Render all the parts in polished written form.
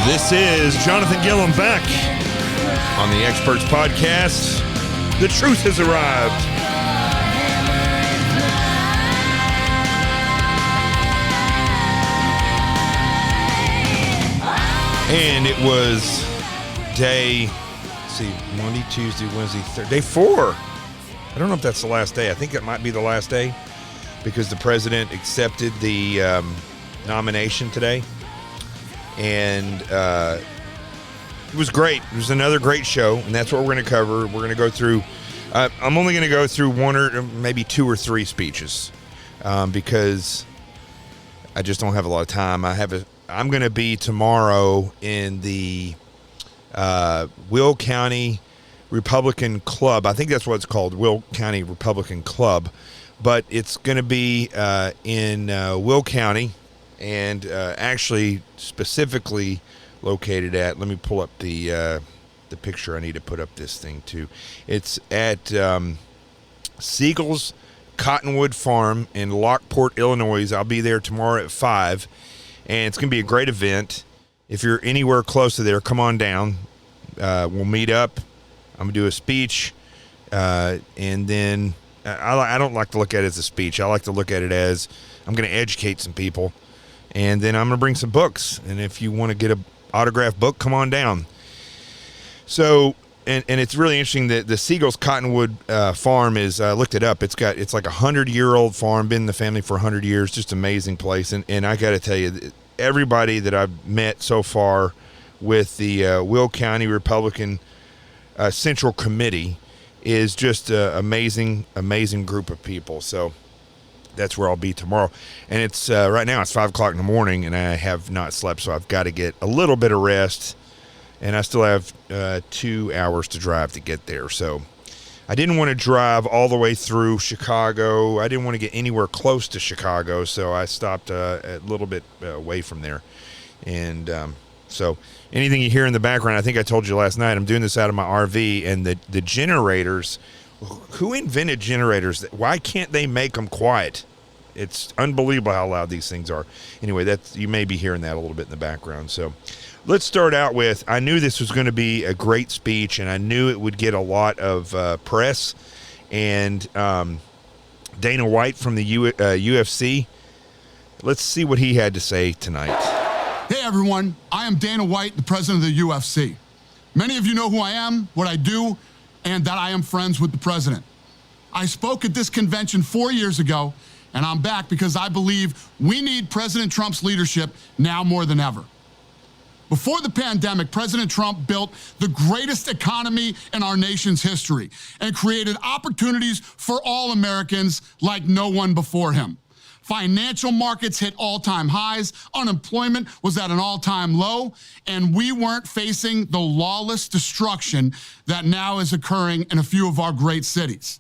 This is Jonathan Gilliam back on the Experts Podcast. The truth has arrived. And it was Monday, Tuesday, Wednesday, Thursday, day 4. I don't know if that's the last day. I think it might be the last day because the president accepted the nomination today. And it was great. It was another great show, and that's what we're going to cover. We're going to go through, I'm only going to go through one or maybe two or three speeches because I just don't have a lot of time. I'm going to be tomorrow in the Will County Republican Club. I think that's what it's called, Will County Republican Club. But it's going to be in Will County. And actually specifically located at, let me pull up the picture. I need to put up this thing too. It's at Siegel's Cottonwood Farm in Lockport, Illinois. I'll be there tomorrow at 5, and it's going to be a great event. If you're anywhere close to there, come on down. We'll meet up. I'm going to do a speech, and then I don't like to look at it as a speech. I like to look at it as I'm going to educate some people. And then I'm going to bring some books. And if you want to get an autographed book, come on down. So, and it's really interesting that the Siegel's Cottonwood Farm is, I looked it up. It's like a 100-year-old farm, been in the family for 100 years, just amazing place. And I got to tell you, everybody that I've met so far with the Will County Republican Central Committee is just an amazing group of people. So, that's where I'll be tomorrow. And it's right now it's 5 o'clock in the morning, and I have not slept, so I've got to get a little bit of rest. And I still have 2 hours to drive to get there. So I didn't want to drive all the way through Chicago. I didn't want to get anywhere close to Chicago, so I stopped a little bit away from there. And so anything you hear in the background, I think I told you last night, I'm doing this out of my RV, and the generators. Who invented generators? Why can't they make them quiet? It's unbelievable how loud these things are. Anyway, you may be hearing that a little bit in the background. So let's start out with, I knew this was going to be a great speech, and I knew it would get a lot of press. And Dana White from the UFC, let's see what he had to say tonight. Hey, everyone. I am Dana White, the president of the UFC. Many of you know who I am, what I do, and that I am friends with the president. I spoke at this convention 4 years ago, and I'm back because I believe we need President Trump's leadership now more than ever. Before the pandemic, President Trump built the greatest economy in our nation's history and created opportunities for all Americans like no one before him. Financial markets hit all-time highs, unemployment was at an all-time low, and we weren't facing the lawless destruction that now is occurring in a few of our great cities.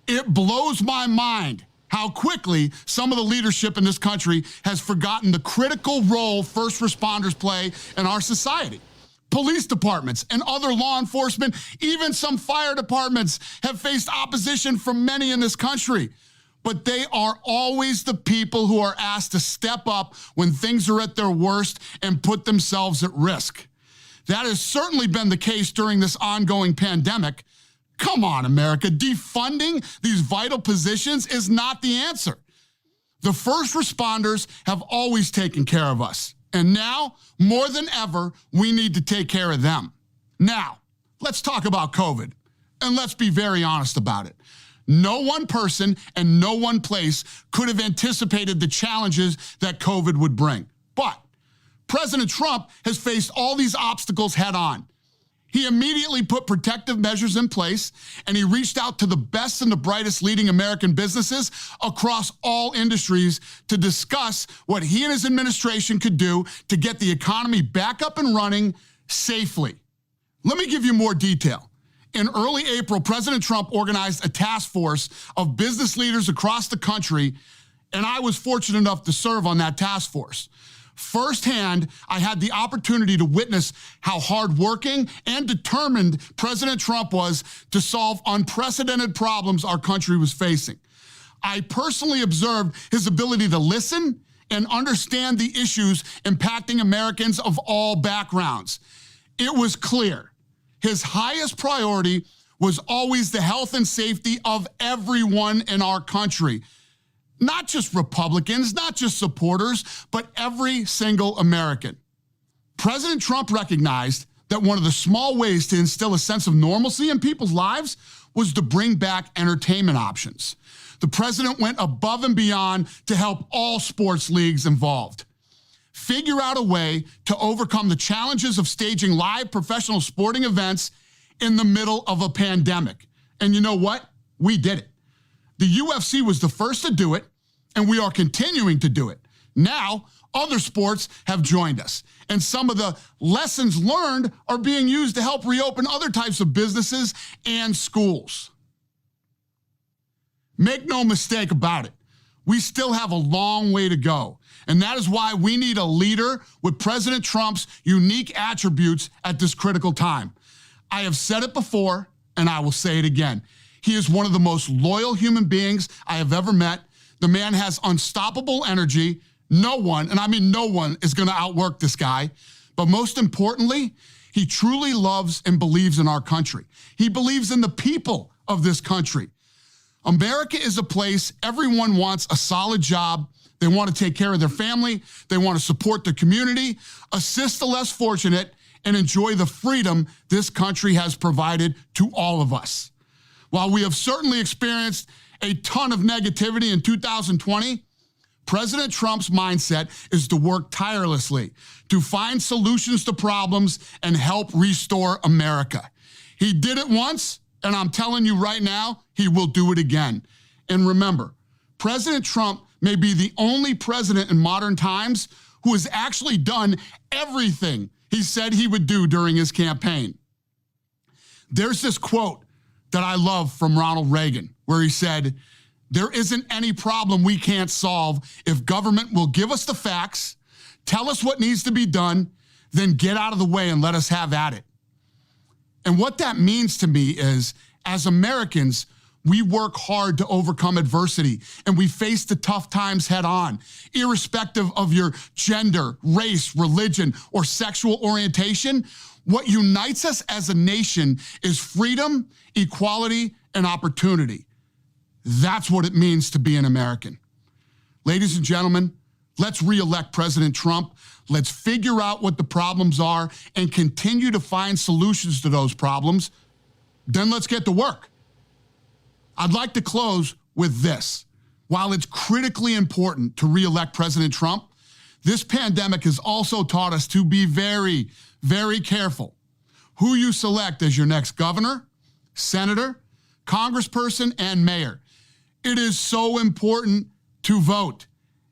It blows my mind how quickly some of the leadership in this country has forgotten the critical role first responders play in our society. Police departments and other law enforcement, even some fire departments, have faced opposition from many in this country. But they are always the people who are asked to step up when things are at their worst and put themselves at risk. That has certainly been the case during this ongoing pandemic. Come on, America, defunding these vital positions is not the answer. The first responders have always taken care of us, and now, more than ever, we need to take care of them. Now, let's talk about COVID, and let's be very honest about it. No one person and no one place could have anticipated the challenges that COVID would bring. But President Trump has faced all these obstacles head on. He immediately put protective measures in place, and he reached out to the best and the brightest leading American businesses across all industries to discuss what he and his administration could do to get the economy back up and running safely. Let me give you more detail. In early April, President Trump organized a task force of business leaders across the country, and I was fortunate enough to serve on that task force. Firsthand, I had the opportunity to witness how hardworking and determined President Trump was to solve unprecedented problems our country was facing. I personally observed his ability to listen and understand the issues impacting Americans of all backgrounds. It was clear his highest priority was always the health and safety of everyone in our country. Not just Republicans, not just supporters, but every single American. President Trump recognized that one of the small ways to instill a sense of normalcy in people's lives was to bring back entertainment options. The president went above and beyond to help all sports leagues involved figure out a way to overcome the challenges of staging live professional sporting events in the middle of a pandemic. And you know what? We did it. The UFC was the first to do it, and we are continuing to do it. Now, other sports have joined us, and some of the lessons learned are being used to help reopen other types of businesses and schools. Make no mistake about it, we still have a long way to go, and that is why we need a leader with President Trump's unique attributes at this critical time. I have said it before, and I will say it again. He is one of the most loyal human beings I have ever met. The man has unstoppable energy. No one, and I mean no one, is going to outwork this guy. But most importantly, he truly loves and believes in our country. He believes in the people of this country. America is a place everyone wants a solid job. They want to take care of their family. They want to support the community, assist the less fortunate, and enjoy the freedom this country has provided to all of us. While we have certainly experienced a ton of negativity in 2020, President Trump's mindset is to work tirelessly to find solutions to problems and help restore America. He did it once, and I'm telling you right now, he will do it again. And remember, President Trump may be the only president in modern times who has actually done everything he said he would do during his campaign. There's this quote that I love from Ronald Reagan, where he said, "There isn't any problem we can't solve if government will give us the facts, tell us what needs to be done, then get out of the way and let us have at it." And what that means to me is, as Americans, we work hard to overcome adversity, and we face the tough times head on, irrespective of your gender, race, religion, or sexual orientation. What unites us as a nation is freedom, equality, and opportunity. That's what it means to be an American. Ladies and gentlemen, let's re-elect President Trump. Let's figure out what the problems are and continue to find solutions to those problems. Then let's get to work. I'd like to close with this. While it's critically important to re-elect President Trump, this pandemic has also taught us to be very, very careful who you select as your next governor, senator, congressperson, and mayor. It is so important to vote.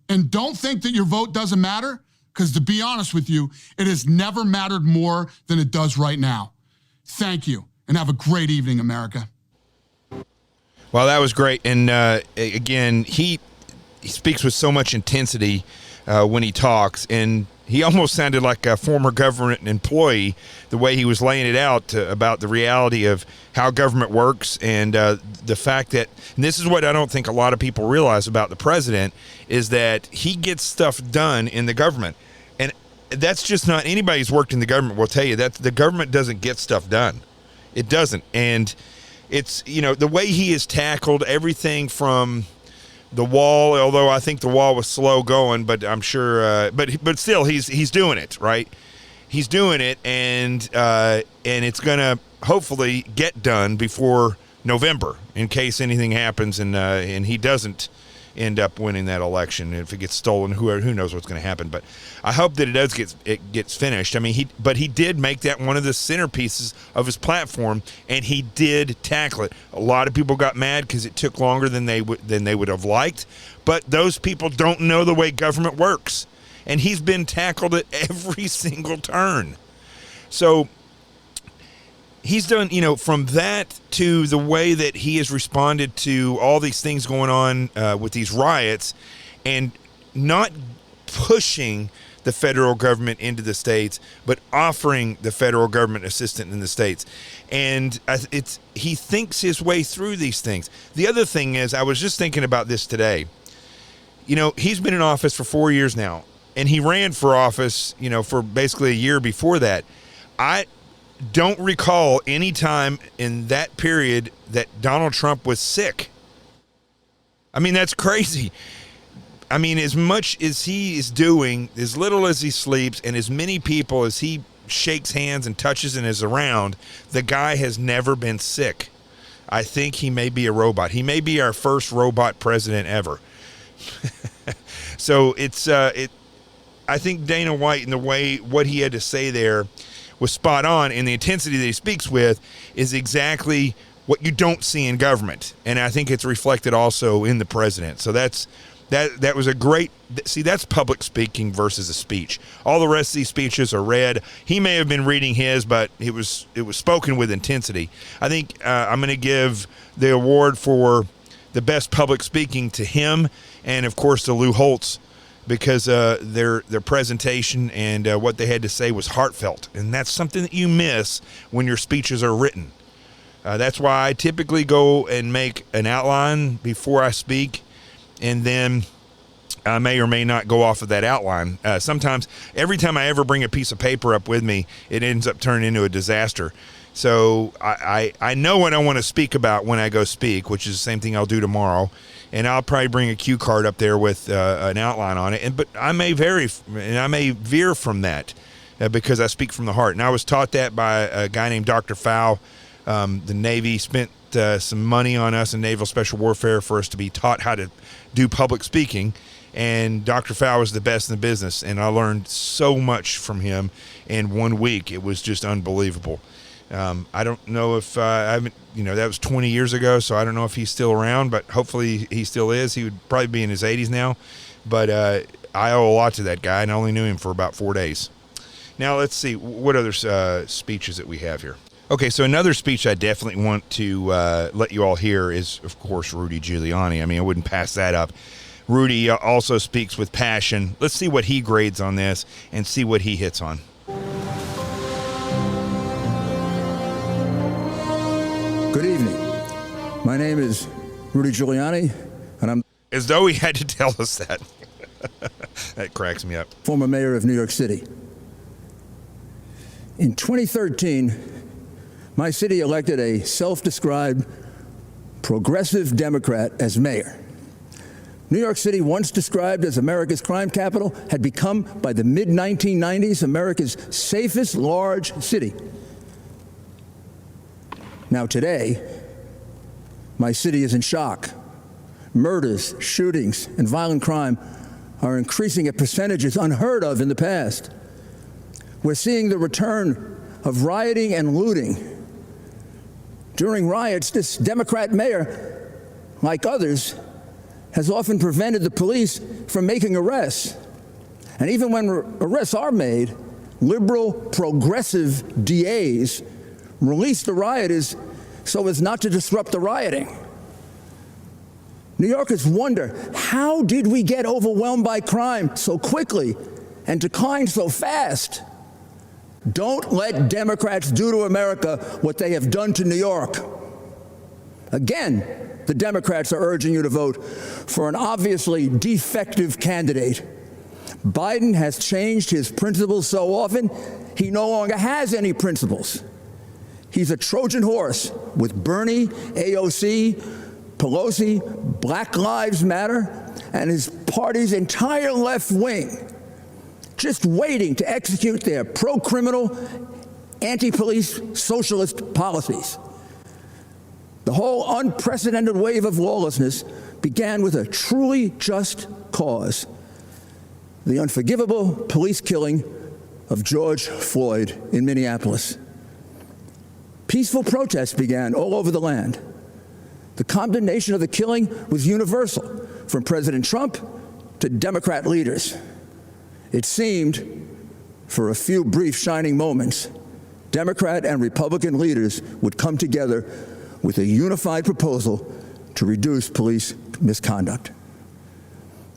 And don't think that your vote doesn't matter, because to be honest with you, it has never mattered more than it does right now. Thank you, and have a great evening, America. Well, that was great. And again, he speaks with so much intensity when he talks, and he almost sounded like a former government employee, the way he was laying it out about the reality of how government works, and the fact that, and this is what I don't think a lot of people realize about the president, is that he gets stuff done in the government. And that's just not, anybody who's worked in the government will tell you that the government doesn't get stuff done. It doesn't. And it's, you know, the way he has tackled everything from the wall, although I think the wall was slow going, but I'm sure, but still, he's doing it, right? He's doing it, and it's going to hopefully get done before November, in case anything happens and he doesn't end up winning that election. If it gets stolen, who knows what's going to happen? But I hope that it gets finished. I mean, he did make that one of the centerpieces of his platform, and he did tackle it. A lot of people got mad because it took longer than they would have liked, but those people don't know the way government works, and he's been tackled at every single turn. So he's done, you know, from that to the way that he has responded to all these things going on with these riots, and not pushing the federal government into the states, but offering the federal government assistance in the states. And he thinks his way through these things. The other thing is, I was just thinking about this today. You know, he's been in office for 4 years now, and he ran for office, you know, for basically a year before that. I don't recall any time in that period that Donald Trump was sick. I mean, that's crazy. I mean, as much as he is doing, as little as he sleeps, and as many people as he shakes hands and touches and is around, the guy has never been sick. I think he may be a robot. He may be our first robot president ever. So I think Dana White and the way what he had to say there was spot on, and the intensity that he speaks with is exactly what you don't see in government. And I think it's reflected also in the president. So that was a great, see, that's public speaking versus a speech. All the rest of these speeches are read. He may have been reading his, but it was spoken with intensity. I think I'm going to give the award for the best public speaking to him, and of course to Lou Holtz, because their presentation and what they had to say was heartfelt, and that's something that you miss when your speeches are written. That's why I typically go and make an outline before I speak, and then I may or may not go off of that outline. Sometimes, every time I ever bring a piece of paper up with me, it ends up turning into a disaster. So I know what I want to speak about when I go speak, which is the same thing I'll do tomorrow. And I'll probably bring a cue card up there with an outline on it. But I may vary, and I may veer from that because I speak from the heart. And I was taught that by a guy named Dr. Fow. The Navy spent some money on us in Naval Special Warfare for us to be taught how to do public speaking. And Dr. Fow was the best in the business. And I learned so much from him in 1 week. It was just unbelievable. I don't know if I haven't, you know, that was 20 years ago, so I don't know if he's still around, but hopefully he still is. He would probably be in his 80s now, but I owe a lot to that guy, and I only knew him for about 4 days. Now let's see what other speeches that we have here. Okay, so another speech I definitely want to let you all hear is, of course, Rudy Giuliani. I mean, I wouldn't pass that up. Rudy also speaks with passion. Let's see what he grades on this and see what he hits on. Good evening. My name is Rudy Giuliani, and I'm as though he had to tell us that. That cracks me up. Former mayor of New York City. In 2013, my city elected a self-described progressive Democrat as mayor. New York City, once described as America's crime capital, had become, by the mid-1990s, America's safest large city. Now today, my city is in shock. Murders, shootings, and violent crime are increasing at percentages unheard of in the past. We're seeing the return of rioting and looting. During riots, this Democrat mayor, like others, has often prevented the police from making arrests. And even when arrests are made, liberal, progressive DAs release the rioters so as not to disrupt the rioting. New Yorkers wonder, how did we get overwhelmed by crime so quickly and decline so fast? Don't let Democrats do to America what they have done to New York. Again, the Democrats are urging you to vote for an obviously defective candidate. Biden has changed his principles so often, he no longer has any principles. He's a Trojan horse with Bernie, AOC, Pelosi, Black Lives Matter, and his party's entire left wing, just waiting to execute their pro-criminal, anti-police socialist policies. The whole unprecedented wave of lawlessness began with a truly just cause: the unforgivable police killing of George Floyd in Minneapolis. Peaceful protests began all over the land. The condemnation of the killing was universal, from President Trump to Democrat leaders. It seemed, for a few brief shining moments, Democrat and Republican leaders would come together with a unified proposal to reduce police misconduct.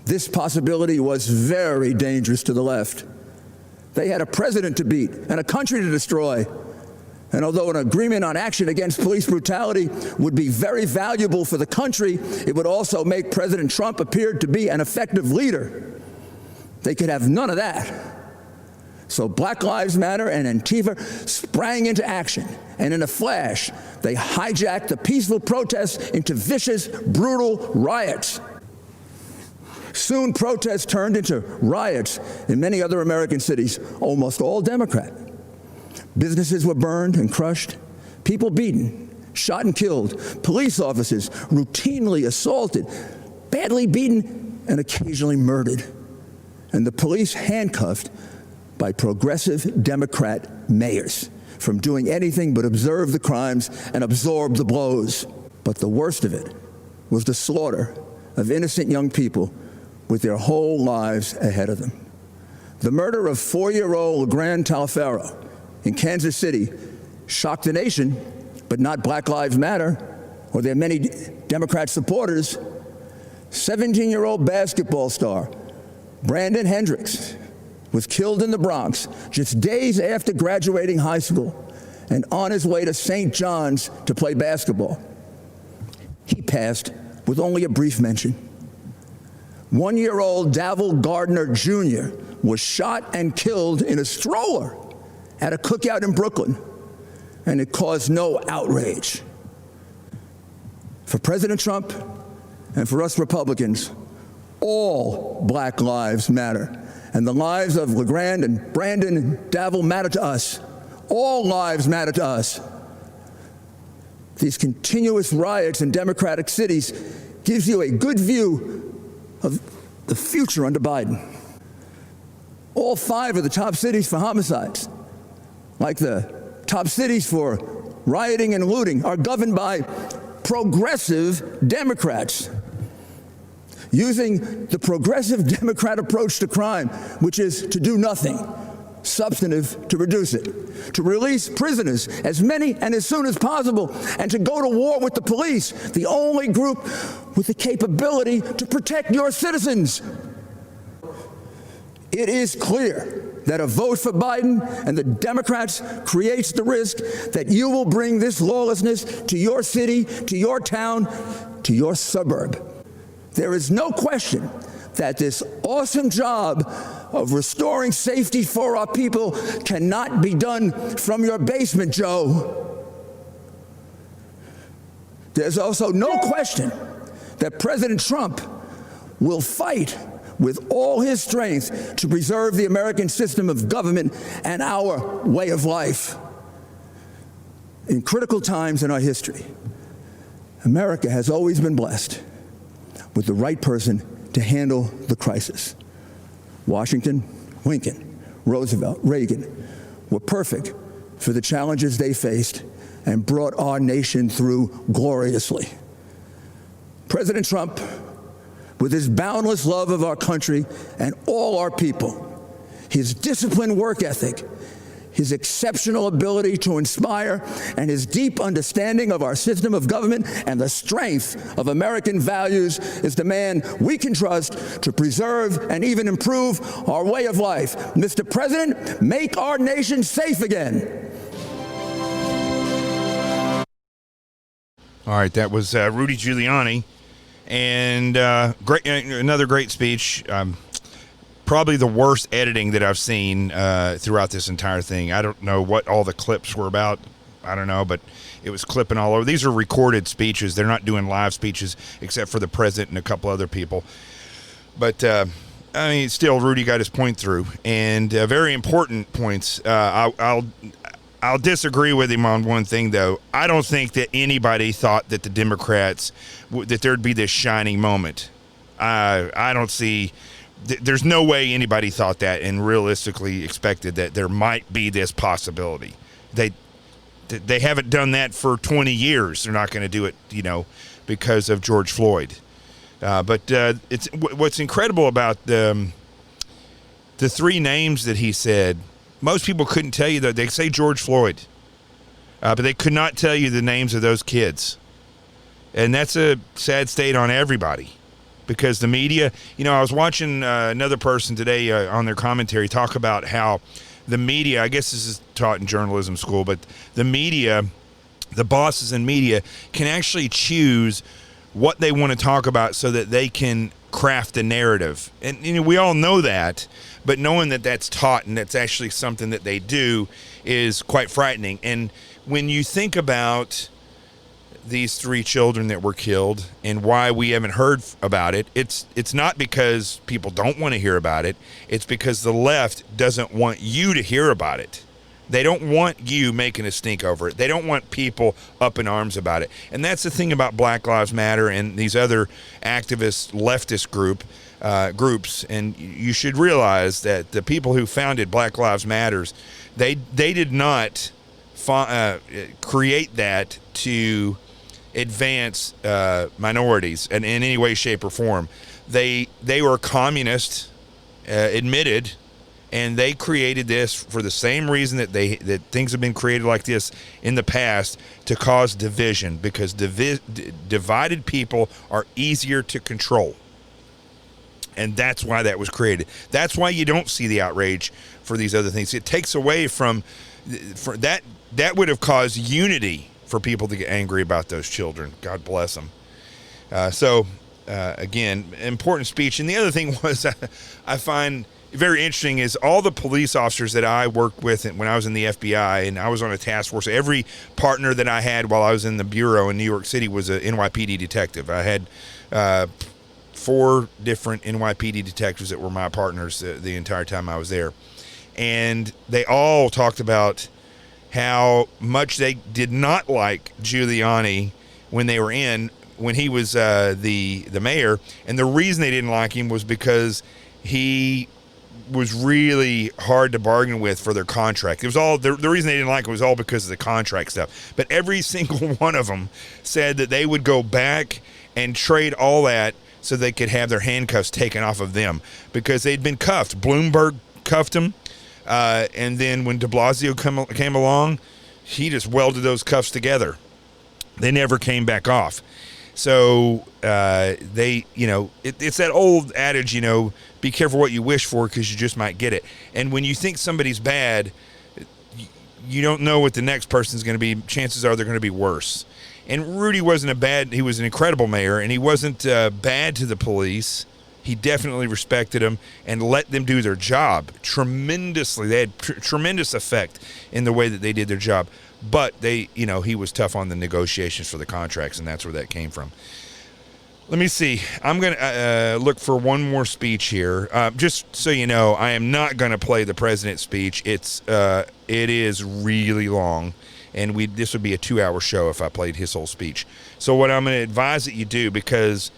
This possibility was very dangerous to the left. They had a president to beat and a country to destroy. And although an agreement on action against police brutality would be very valuable for the country, it would also make President Trump appear to be an effective leader. They could have none of that. So Black Lives Matter and Antifa sprang into action, and in a flash, they hijacked the peaceful protests into vicious, brutal riots. Soon, protests turned into riots in many other American cities, almost all Democrat. Businesses were burned and crushed, people beaten, shot and killed, police officers routinely assaulted, badly beaten, and occasionally murdered, and the police handcuffed by progressive Democrat mayors from doing anything but observe the crimes and absorb the blows. But the worst of it was the slaughter of innocent young people with their whole lives ahead of them. The murder of 4-year-old LeGrand Talfaro in Kansas City shocked the nation, but not Black Lives Matter or their many Democrat supporters. 17-year-old basketball star Brandon Hendricks was killed in the Bronx just days after graduating high school and on his way to St. John's to play basketball. He passed with only a brief mention. 1-year-old Davil Gardner Jr. was shot and killed in a stroller at a cookout in Brooklyn, and it caused no outrage. For President Trump and for us Republicans, all Black lives matter. And the lives of LeGrand and Brandon and Davil matter to us. All lives matter to us. These continuous riots in Democratic cities gives you a good view of the future under Biden. All 5 of the top cities for homicides, like the top cities for rioting and looting, are governed by progressive Democrats, using the progressive Democrat approach to crime, which is to do nothing substantive to reduce it, to release prisoners, as many and as soon as possible, and to go to war with the police, the only group with the capability to protect your citizens. It is clear that a vote for Biden and the Democrats creates the risk that you will bring this lawlessness to your city, to your town, to your suburb. There is no question that this awesome job of restoring safety for our people cannot be done from your basement, Joe. There's also no question that President Trump will fight with all his strength to preserve the American system of government and our way of life. In critical times in our history, America has always been blessed with the right person to handle the crisis. Washington, Lincoln, Roosevelt, Reagan were perfect for the challenges they faced and brought our nation through gloriously. President Trump, with his boundless love of our country and all our people, his disciplined work ethic, his exceptional ability to inspire, and his deep understanding of our system of government and the strength of American values is the man we can trust to preserve and even improve our way of life. Mr. President, make our nation safe again. All right, that was Rudy Giuliani, and another great speech. Probably the worst editing that I've seen throughout this entire thing. I don't know what all the clips were about. I don't know, but it was clipping all over. These are recorded speeches. They're not doing live speeches except for the president and a couple other people. But, I mean, still, Rudy got his point through, and very important points. I'll disagree with him on one thing, though. I don't think that anybody thought that the Democrats, that there'd be this shining moment. I don't see... There's no way anybody thought that and realistically expected that there might be this possibility. They haven't done that for 20 years. They're not going to do it, because of George Floyd. But it's what's incredible about the 3 names that he said. Most people couldn't tell you that. They say George Floyd, but they could not tell you the names of those kids, and that's a sad state on everybody. Because the media, I was watching another person today on their commentary talk about how the media, I guess this is taught in journalism school, but the media, the bosses in media can actually choose what they want to talk about so that they can craft a narrative. And we all know that, but knowing that that's taught and that's actually something that they do is quite frightening. And when you think about these 3 children that were killed and why we haven't heard about it, it's not because people don't want to hear about it. It's because the left doesn't want you to hear about it. They don't want you making a stink over it. They don't want people up in arms about it. And that's the thing about Black Lives Matter and these other activist leftist groups. And you should realize that the people who founded Black Lives Matters, they did not create that to advance minorities in any way, shape, or form. They were communist, admitted. And they created this for the same reason that things have been created like this in the past, to cause division, because divided people are easier to control. And that's why that was created. That's why you don't see the outrage for these other things. It takes away from that. That would have caused unity for people to get angry about those children. God bless them. Again, important speech. And the other thing was, I find very interesting is all the police officers that I worked with when I was in the FBI, and I was on a task force. Every partner that I had while I was in the bureau in New York City was a NYPD detective. I had 4 different NYPD detectives that were my partners the entire time I was there. And they all talked about how much they did not like Giuliani when he was the mayor. And the reason they didn't like him was because he was really hard to bargain with for their contract. It was all the reason they didn't like it was all because of the contract stuff. But every single one of them said that they would go back and trade all that so they could have their handcuffs taken off of them, because they'd been cuffed. Bloomberg cuffed them, and then when de Blasio came along, he just welded those cuffs together. They never came back off. So it's that old adage, be careful what you wish for, because you just might get it. And when you think somebody's bad, you don't know what the next person's going to be. Chances are they're going to be worse. And Rudy he was an incredible mayor, and he wasn't bad to the police. He definitely respected them and let them do their job tremendously. They had tremendous effect in the way that they did their job. But he was tough on the negotiations for the contracts, and that's where that came from. Let me see. I'm going to look for one more speech here. Just so you know, I am not going to play the president's speech. It is really long, and this would be a 2-hour show if I played his whole speech. So what I'm going to advise that you do, because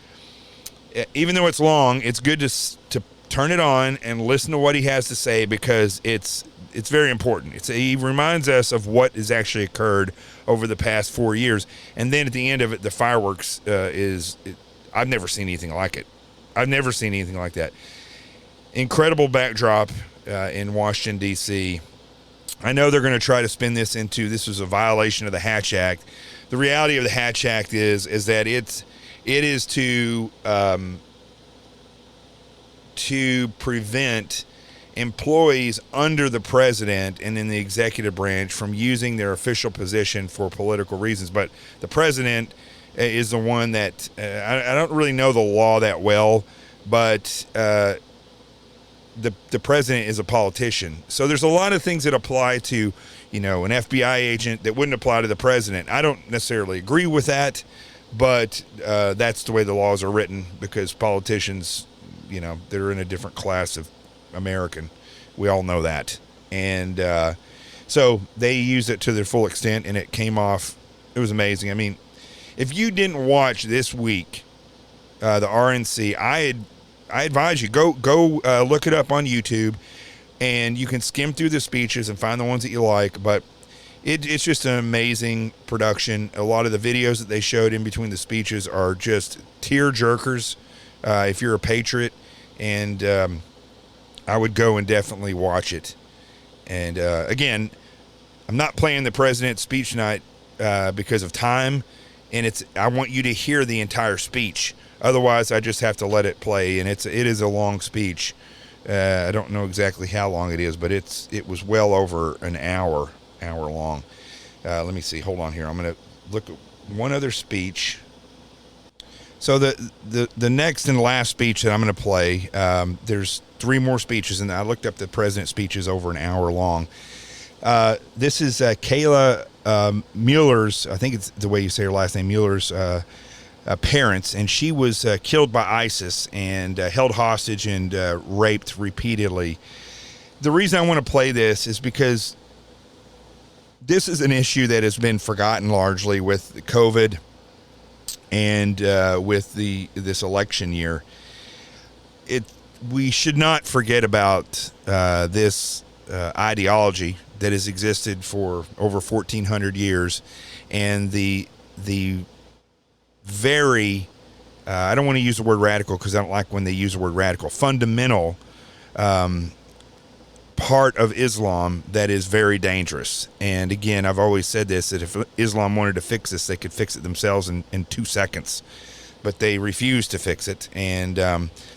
even though it's long, it's good to turn it on and listen to what he has to say, because it's very important. He reminds us of what has actually occurred over the past 4 years. And then at the end of it, the fireworks I've never seen anything like it. I've never seen anything like that. Incredible backdrop in Washington, D.C. I know they're going to try to spin this was a violation of the Hatch Act. The reality of the Hatch Act is that it is to prevent employees under the president and in the executive branch from using their official position for political reasons. But the president is the one that I don't really know the law that well, but the president is a politician. So there's a lot of things that apply to, an FBI agent that wouldn't apply to the president. I don't necessarily agree with that, but that's the way the laws are written, because politicians, they're in a different class of American. We all know that. And so they used it to their full extent, and it came off. It was amazing. I mean, if you didn't watch this week the RNC, I advise you, go look it up on YouTube, and you can skim through the speeches and find the ones that you like. But it's just an amazing production. A lot of the videos that they showed in between the speeches are just tear jerkers if you're a patriot. And I would go and definitely watch it. And again, I'm not playing the president's speech tonight because of time, and I want you to hear the entire speech. Otherwise, I just have to let it play, and it is a long speech. I don't know exactly how long it is, but it was well over an hour long. Let me see. Hold on here. I'm going to look at one other speech. So the next and last speech that I'm going to play, there's 3 more speeches, and I looked up the president's speeches over an hour long. This is Kayla Mueller's, I think it's the way you say her last name, Mueller's parents, and she was killed by ISIS and held hostage and raped repeatedly. The reason I want to play this is because this is an issue that has been forgotten largely with COVID and with this election year. We should not forget about this ideology that has existed for over 1,400 years, and the very I don't want to use the word radical because I don't like when they use the word radical, fundamental part of Islam that is very dangerous. And again, I've always said this, that if Islam wanted to fix this, they could fix it themselves in 2 seconds. But they refuse to fix it, and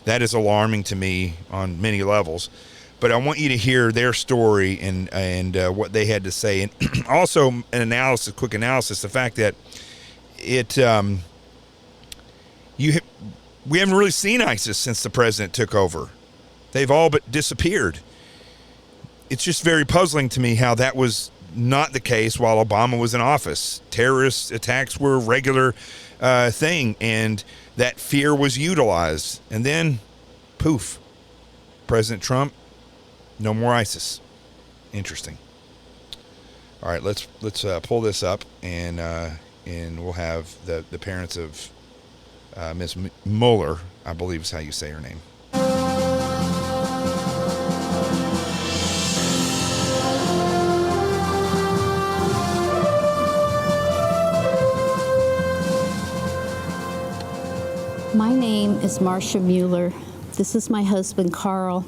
that is alarming to me on many levels. But I want you to hear their story and what they had to say, and also an quick analysis, the fact that we haven't really seen ISIS since the president took over. They've all but disappeared. It's just very puzzling to me how that was not the case while Obama was in office. Terrorist attacks were a regular thing, and that fear was utilized. And then, poof, President Trump, no more ISIS. Interesting. All right, let's pull this up, and we'll have the parents of Miss Mueller, I believe is how you say her name. My name is Marcia Mueller. This is my husband, Carl.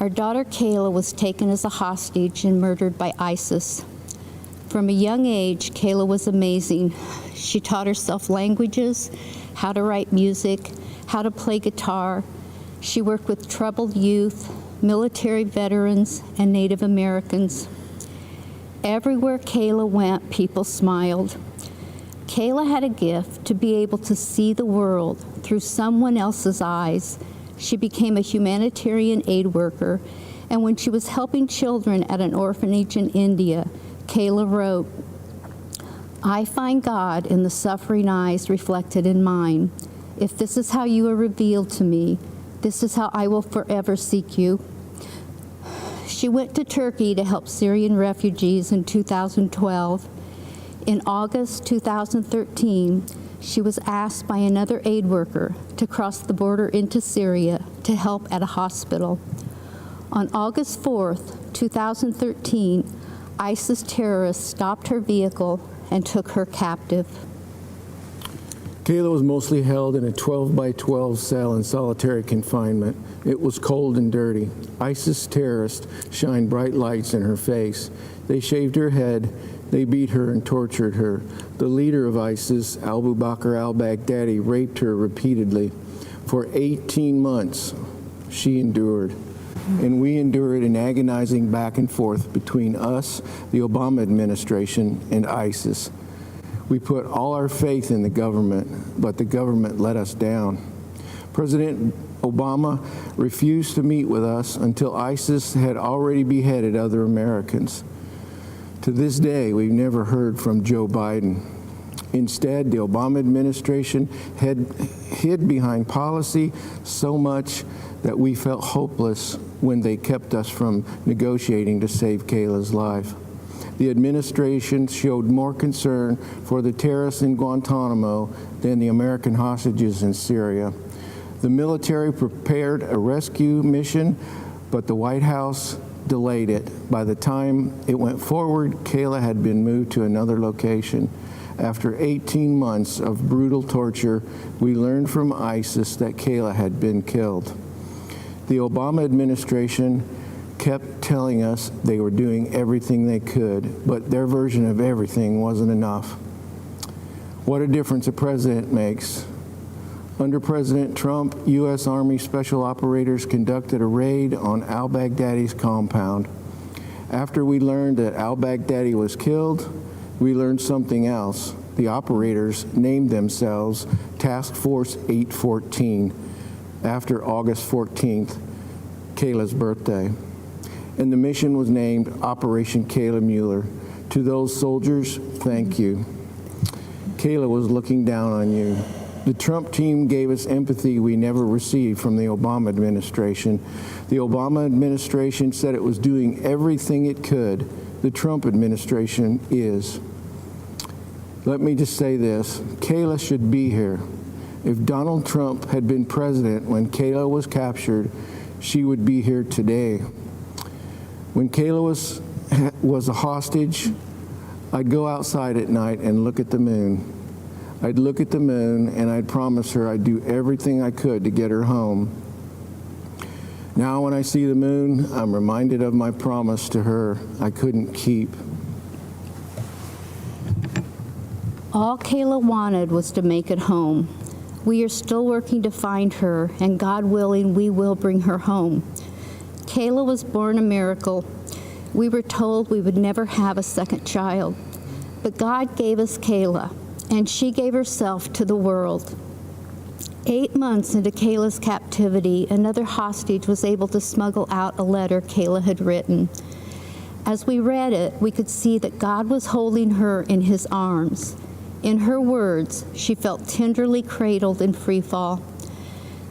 Our daughter, Kayla, was taken as a hostage and murdered by ISIS. From a young age, Kayla was amazing. She taught herself languages, how to write music, how to play guitar. She worked with troubled youth, military veterans, and Native Americans. Everywhere Kayla went, people smiled. Kayla had a gift to be able to see the world through someone else's eyes. She became a humanitarian aid worker, and when she was helping children at an orphanage in India, Kayla wrote, "I find God in the suffering eyes reflected in mine. If this is how you are revealed to me, this is how I will forever seek you." She went to Turkey to help Syrian refugees in 2012. In August 2013, she was asked by another aid worker to cross the border into Syria to help at a hospital. On August 4th, 2013, ISIS terrorists stopped her vehicle and took her captive. Kayla was mostly held in a 12 by 12 cell in solitary confinement. It was cold and dirty. ISIS terrorists shined bright lights in her face. They shaved her head. They beat her and tortured her. The leader of ISIS, Abu Bakr al-Baghdadi, raped her repeatedly. For 18 months, she endured. And we endured an agonizing back and forth between us, the Obama administration, and ISIS. We put all our faith in the government, but the government let us down. President Obama refused to meet with us until ISIS had already beheaded other Americans. To this day, we've never heard from Joe Biden. Instead, the Obama administration hid behind policy so much that we felt hopeless when they kept us from negotiating to save Kayla's life. The administration showed more concern for the terrorists in Guantanamo than the American hostages in Syria. The military prepared a rescue mission, but the White House delayed it. By the time it went forward, Kayla had been moved to another location. After 18 months of brutal torture, we learned from ISIS that Kayla had been killed. The Obama administration kept telling us they were doing everything they could, but their version of everything wasn't enough. What a difference a president makes. Under President Trump, U.S. Army Special Operators conducted a raid on al-Baghdadi's compound. After we learned that al-Baghdadi was killed, we learned something else. The operators named themselves Task Force 814 after August 14th, Kayla's birthday. And the mission was named Operation Kayla Mueller. To those soldiers, thank you. Kayla was looking down on you. The Trump team gave us empathy we never received from the Obama administration. The Obama administration said it was doing everything it could. The Trump administration is. Let me just say this, Kayla should be here. If Donald Trump had been president when Kayla was captured, she would be here today. When Kayla was a hostage, I'd go outside at night and look at the moon. I'd look at the moon and I'd promise her I'd do everything I could to get her home. Now when I see the moon, I'm reminded of my promise to her I couldn't keep. All Kayla wanted was to make it home. We are still working to find her, and God willing, we will bring her home. Kayla was born a miracle. We were told we would never have a second child, but God gave us Kayla, and she gave herself to the world. 8 months into Kayla's captivity, another hostage was able to smuggle out a letter Kayla had written. As we read it, we could see that God was holding her in his arms. In her words, she felt tenderly cradled in free fall.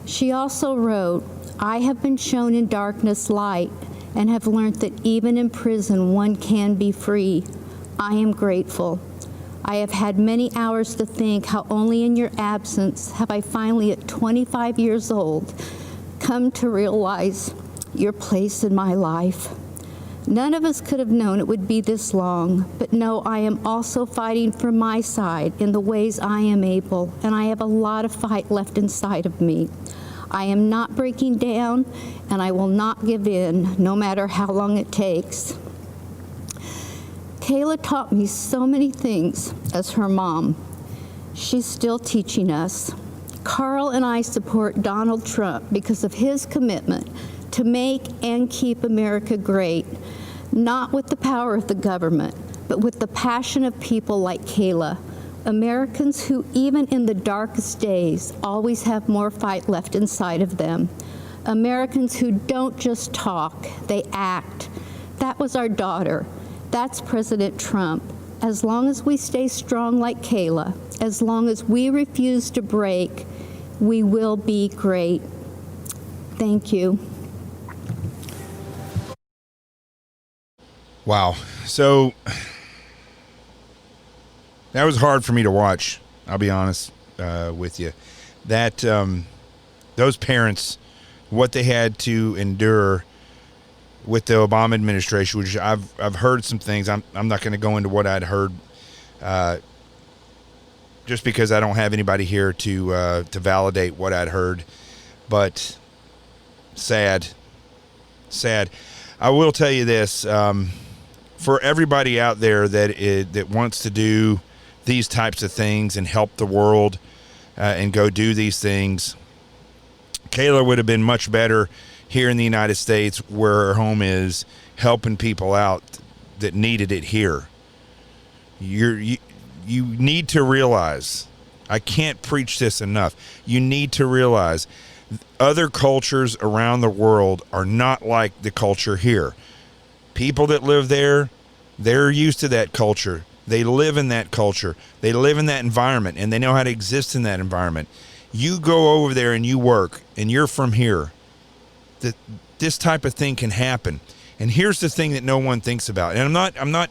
She also wrote, "I have been shown in darkness light and have learned that even in prison one can be free. I am grateful. I have had many hours to think how only in your absence have I finally, at 25 years old, come to realize your place in my life. None of us could have known it would be this long, but no, I am also fighting for my side in the ways I am able, and I have a lot of fight left inside of me. I am not breaking down, and I will not give in, no matter how long it takes." Kayla taught me so many things as her mom. She's still teaching us. Carl and I support Donald Trump because of his commitment to make and keep America great, not with the power of the government, but with the passion of people like Kayla, Americans who, even in the darkest days, always have more fight left inside of them. Americans who don't just talk, they act. That was our daughter. That's President Trump. As long as we stay strong like Kayla, as long as we refuse to break, we will be great. Thank you. Wow. So that was hard for me to watch. I'll be honest with you. That those parents, what they had to endure with the Obama administration, which I've heard some things. I'm not going to go into what I'd heard, just because I don't have anybody here to validate what I'd heard. But sad. I will tell you this: for everybody out there that wants to do these types of things and help the world and go do these things, Kayla would have been much better here in the United States, where her home is, helping people out that needed it here. You need to realize, I can't preach this enough, you need to realize other cultures around the world are not like the culture here. People that live there, they're used to that culture. They live in that culture. They live in that environment, and they know how to exist in that environment. You go over there and you work, and you're from here. This type of thing can happen. And here's the thing that no one thinks about. And I'm not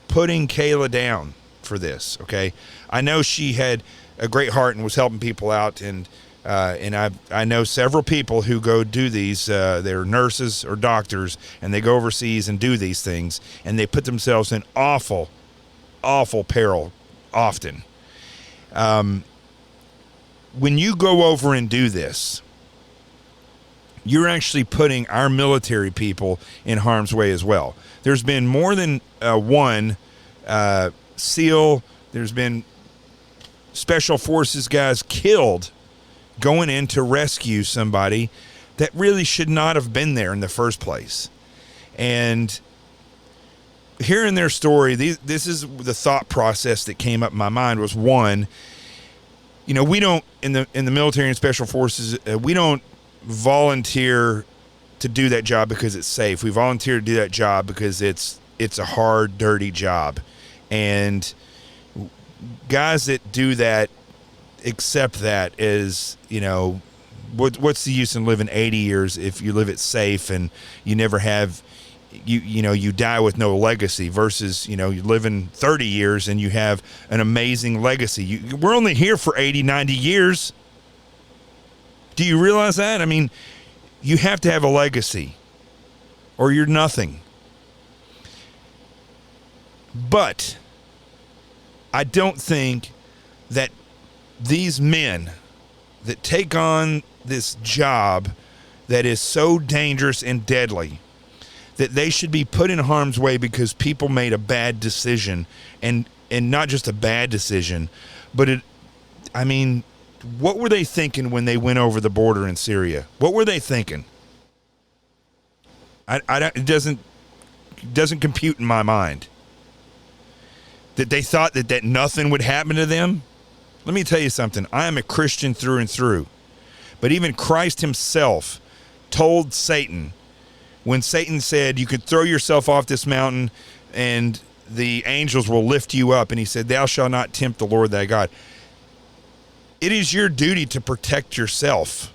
putting Kayla down for this, okay? I know she had a great heart and was helping people out, and I know several people who go do these. They're nurses or doctors, and they go overseas and do these things, and they put themselves in awful peril often. When you go over and do this, you're actually putting our military people in harm's way as well. There's been more than one SEAL, there's been special forces guys killed going in to rescue somebody that really should not have been there in the first place. And hearing their story, this is the thought process that came up in my mind was, one, we don't, in the military and special forces, we don't volunteer to do that job because it's safe. We volunteer to do that job because it's a hard, dirty job. And guys that do that accept that as, what's the use in living 80 years if you live it safe and you never have, you die with no legacy, versus, you live in 30 years and you have an amazing legacy. We're only here for 80, 90 years. Do you realize that? I mean, you have to have a legacy or you're nothing. But I don't think that these men that take on this job that is so dangerous and deadly, that they should be put in harm's way because people made a bad decision, and not just a bad decision, but what were they thinking when they went over the border in Syria? What were they thinking? It doesn't compute in my mind. That they thought that nothing would happen to them? Let me tell you something. I am a Christian through and through. But even Christ himself told Satan, when Satan said, you could throw yourself off this mountain and the angels will lift you up. And he said, thou shalt not tempt the Lord thy God. It is your duty to protect yourself,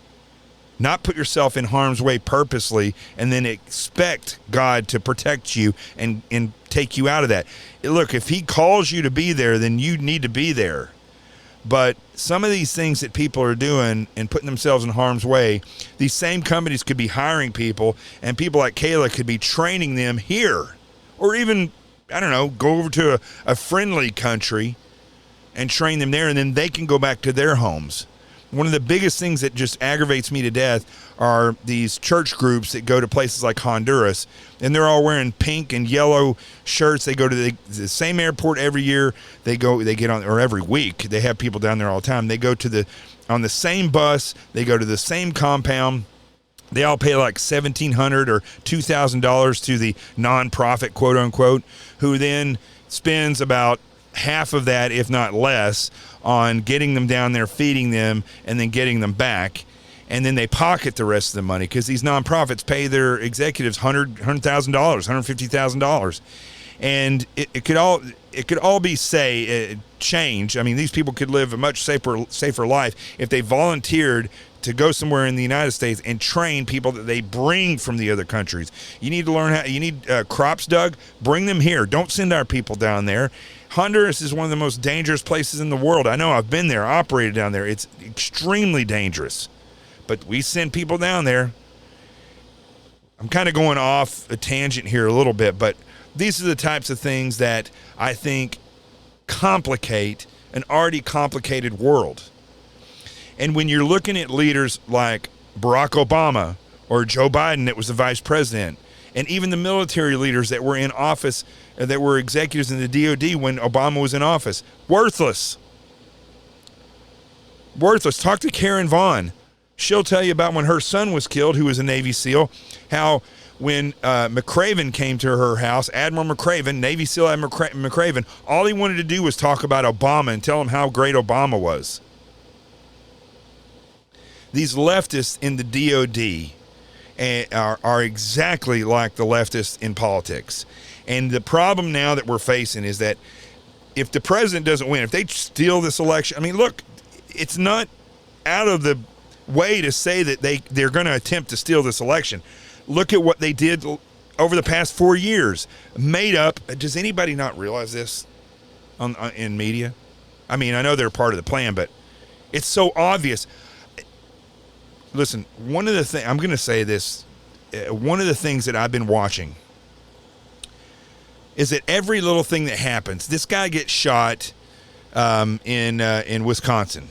not put yourself in harm's way purposely and then expect God to protect you and take you out of that. Look, if he calls you to be there, then you need to be there. But some of these things that people are doing and putting themselves in harm's way, these same companies could be hiring people, and people like Kayla could be training them here. Or even, go over to a friendly country and train them there, and then they can go back to their homes. One of the biggest things that just aggravates me to death are these church groups that go to places like Honduras, and they're all wearing pink and yellow shirts. They go to the same airport every year. They get on, or every week. They have people down there all the time. They go on the same bus. They go to the same compound. They all pay like $1,700 or $2,000 to the nonprofit, quote unquote, who then spends about half of that, if not less, on getting them down there, feeding them, and then getting them back. And then they pocket the rest of the money because these nonprofits pay their executives $100,000, $150,000. And it could all be change. I mean, these people could live a much safer life if they volunteered to go somewhere in the United States and train people that they bring from the other countries. You need to learn you need crops dug, bring them here. Don't send our people down there. Honduras is one of the most dangerous places in the world. I know, I've been there, operated down there. It's extremely dangerous. But we send people down there. I'm kind of going off a tangent here a little bit, but these are the types of things that I think complicate an already complicated world. And when you're looking at leaders like Barack Obama or Joe Biden that was the vice president, and even the military leaders that were in office, that were executives in the DOD when Obama was in office, worthless. Talk to Karen Vaughn. She'll tell you about when her son was killed, who was a Navy SEAL, how when McCraven came to her house, Admiral McCraven, Navy SEAL Admiral McCraven, all he wanted to do was talk about Obama and tell him how great Obama was. These leftists in the DOD are exactly like the leftists in politics. And the problem now that we're facing is that if the president doesn't win, if they steal this election, I mean, look, it's not out of the way to say that they're going to attempt to steal this election. Look at what they did over the past 4 years. Made up. Does anybody not realize this in media? I mean, I know they're part of the plan, but it's so obvious. Listen, one of the things, I'm going to say this, one of the things that I've been watching is that every little thing that happens, this guy gets shot in Wisconsin.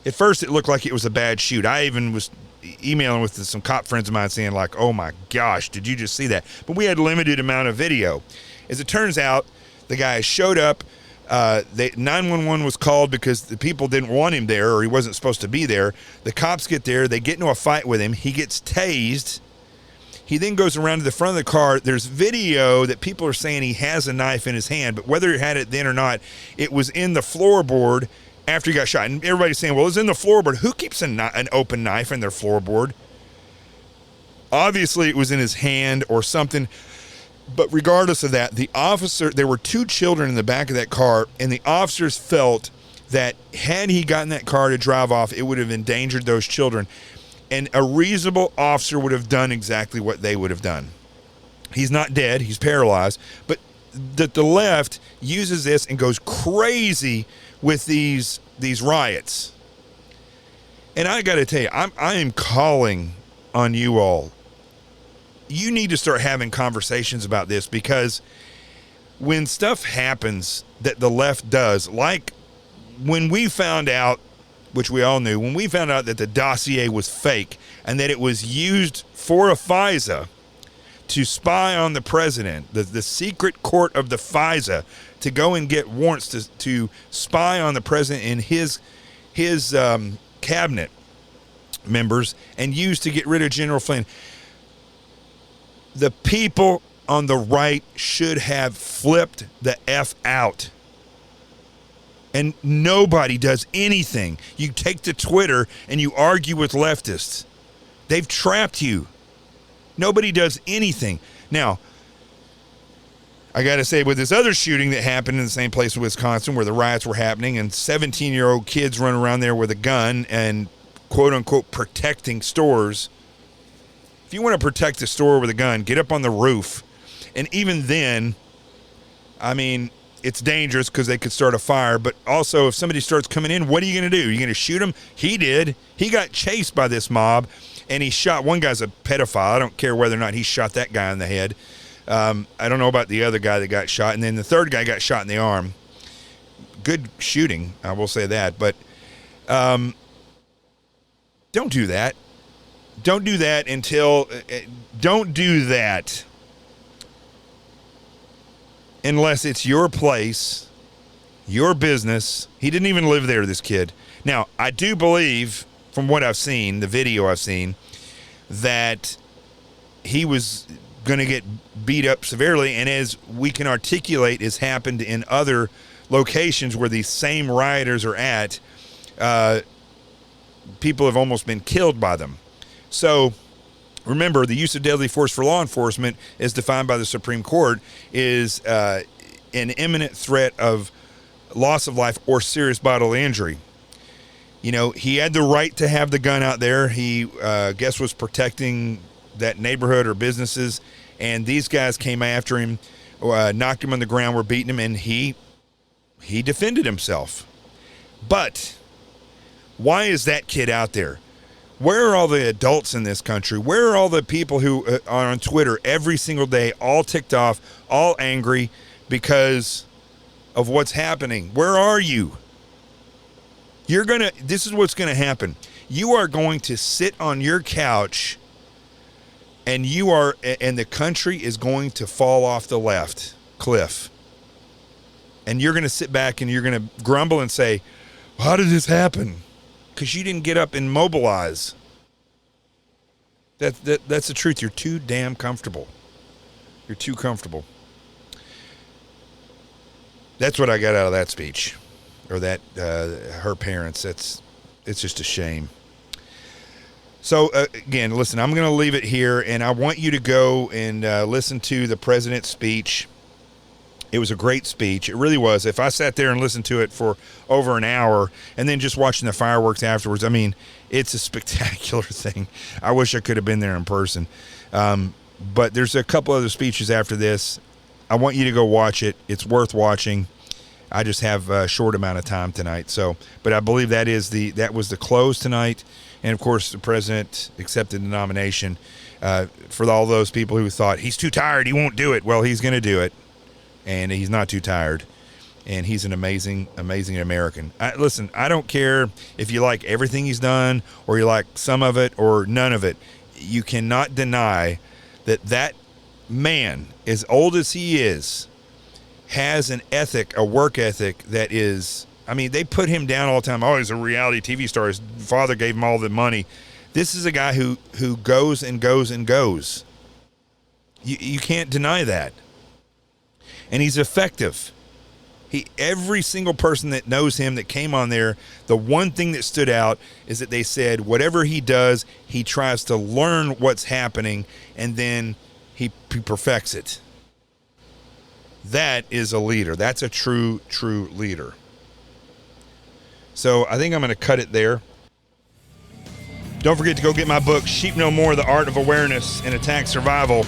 At first, it looked like it was a bad shoot. I even was emailing with some cop friends of mine saying, like, oh my gosh, did you just see that? But we had limited amount of video. As it turns out, the guy showed up 911 was called because the people didn't want him there, or he wasn't supposed to be there. The cops get there. They get into a fight with him. He gets tased. He then goes around to the front of the car. There's video that people are saying he has a knife in his hand, but whether he had it then or not, it was in the floorboard after he got shot. And everybody's saying, well, it's in the floorboard. Who keeps an open knife in their floorboard? Obviously, it was in his hand or something. But regardless of that, the officer, there were 2 children in the back of that car, and the officers felt that had he gotten that car to drive off, it would have endangered those children. And a reasonable officer would have done exactly what they would have done. He's not dead. He's paralyzed. But the left uses this and goes crazy with these riots. And I got to tell you, I am calling on you all. You need to start having conversations about this, because when stuff happens that the left does, like when we found out, which we all knew, when we found out that the dossier was fake and that it was used for a FISA to spy on the president, the secret court of the FISA to go and get warrants to spy on the president and his cabinet members and used to get rid of General Flynn. The people on the right should have flipped the F out. And nobody does anything. You take to Twitter and you argue with leftists. They've trapped you. Nobody does anything. Now, I got to say, with this other shooting that happened in the same place in Wisconsin where the riots were happening and 17-year-old kids running around there with a gun and quote-unquote protecting stores. If you want to protect a store with a gun, get up on the roof. And even then, I mean, it's dangerous because they could start a fire. But also, if somebody starts coming in, what are you going to do? You're going to shoot him? He did. He got chased by this mob, and he shot. One guy's a pedophile. I don't care whether or not he shot that guy in the head. I don't know about the other guy that got shot. And then the third guy got shot in the arm. Good shooting, I will say that. But don't do that. Don't do that don't do that unless it's your place, your business. He didn't even live there, this kid. Now, I do believe, from what I've seen, the video I've seen, that he was going to get beat up severely, and as we can articulate, has happened in other locations where these same rioters are at, people have almost been killed by them. So remember, the use of deadly force for law enforcement, as defined by the Supreme Court, is an imminent threat of loss of life or serious bodily injury. You know, he had the right to have the gun out there. He, was protecting that neighborhood or businesses, and these guys came after him, knocked him on the ground, were beating him, and he defended himself. But why is that kid out there? Where are all the adults in this country? Where are all the people who are on Twitter every single day, all ticked off, all angry because of what's happening? Where are you? This is what's going to happen. You are going to sit on your couch and the country is going to fall off the left cliff. And you're going to sit back and you're going to grumble and say, how did this happen? Because you didn't get up and mobilize. That's the truth. You're too damn comfortable. You're too comfortable. That's what I got out of that speech, or that her parents. It's just a shame. So again, listen, I'm going to leave it here, and I want you to go and listen to the president's speech. It was a great speech. It really was. If I sat there and listened to it for over an hour and then just watching the fireworks afterwards, I mean, it's a spectacular thing. I wish I could have been there in person. But there's a couple other speeches after this. I want you to go watch it. It's worth watching. I just have a short amount of time tonight. But I believe that was the close tonight. And, of course, the president accepted the nomination. For all those people who thought, he's too tired, he won't do it. Well, he's going to do it. And he's not too tired. And he's an amazing, amazing American. Listen, I don't care if you like everything he's done or you like some of it or none of it. You cannot deny that man, as old as he is, has an ethic, a work ethic that is, I mean, they put him down all the time. Oh, he's a reality TV star. His father gave him all the money. This is a guy who goes and goes and goes. You can't deny that. And he's effective. Every single person that knows him that came on there, the one thing that stood out is that they said whatever he does, he tries to learn what's happening, and then he perfects it. That is a leader. That's a true leader. So I think I'm going to cut it there. Don't forget to go get my book, Sheep No More, The Art of Awareness and Attack Survival.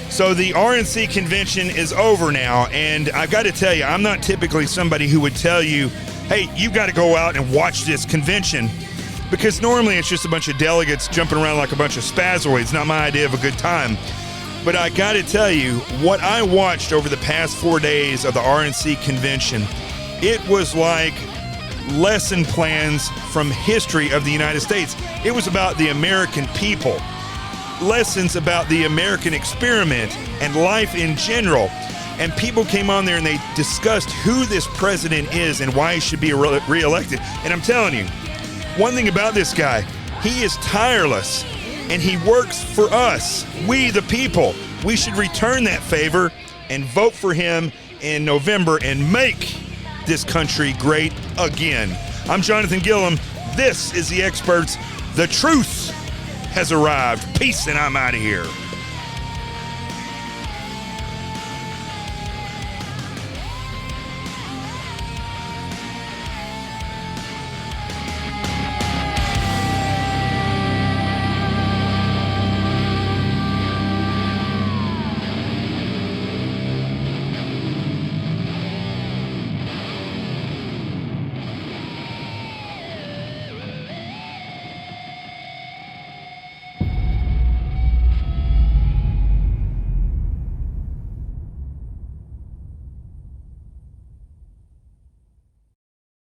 So the RNC convention is over now, and I've got to tell you, I'm not typically somebody who would tell you, hey, you've got to go out and watch this convention, because normally it's just a bunch of delegates jumping around like a bunch of spazoids. Not my idea of a good time. But I got to tell you, what I watched over the past 4 days of the RNC convention, it was like lesson plans from history of the United States. It was about the American people. Lessons about the American experiment and life in general. And people came on there and they discussed who this president is and why he should be reelected. And I'm telling you, one thing about this guy, he is tireless and he works for us, we the people. We should return that favor and vote for him in November and make this country great again. I'm Jonathan Gilliam. This is The Experts. The truth has arrived. Peace, and I'm out of here.